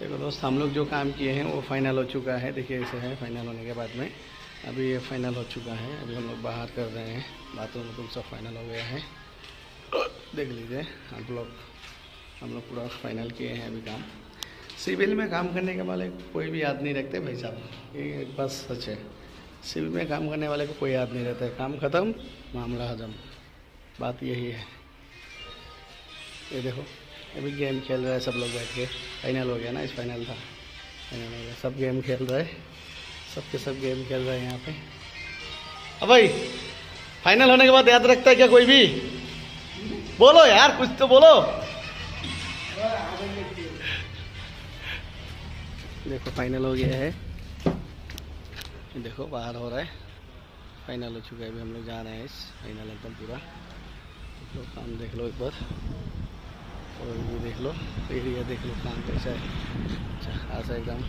देखो दोस्त, हम लोग जो काम किए हैं वो फाइनल हो चुका है। देखिए ऐसे है फाइनल होने के बाद में। अभी ये फाइनल हो चुका है। अभी हम लोग बाहर कर रहे हैं। बाथरूम में सब फाइनल हो गया है। देख लीजिए आप लोग, हम लोग पूरा फाइनल किए हैं अभी काम। सिविल में काम करने के वाले कोई भी याद नहीं रखते भाई साहब, ये बस सच है। सिविल में काम करने वाले को कोई याद नहीं रहता है। काम ख़त्म, मामला हजम, बात यही है। ये देखो अभी गेम खेल रहा है सब लोग बैठ के। फाइनल हो गया ना, इस फाइनल था, फाइनल हो गया, सब गेम खेल रहे हैं, सबके सब गेम खेल रहे हैं यहाँ पे। अब भाई फाइनल होने के बाद याद रखता है क्या कोई भी? बोलो यार, कुछ तो बोलो। देखो फाइनल हो गया है, देखो बाहर हो रहा है, फाइनल हो चुका है। अभी हम लोग जा रहे हैं इस फाइनल एकदम पूरा। तो काम देख लो एक बार, और भी देख लो, एरिया देख लो काम कैसा है। अच्छा ऐसा एकदम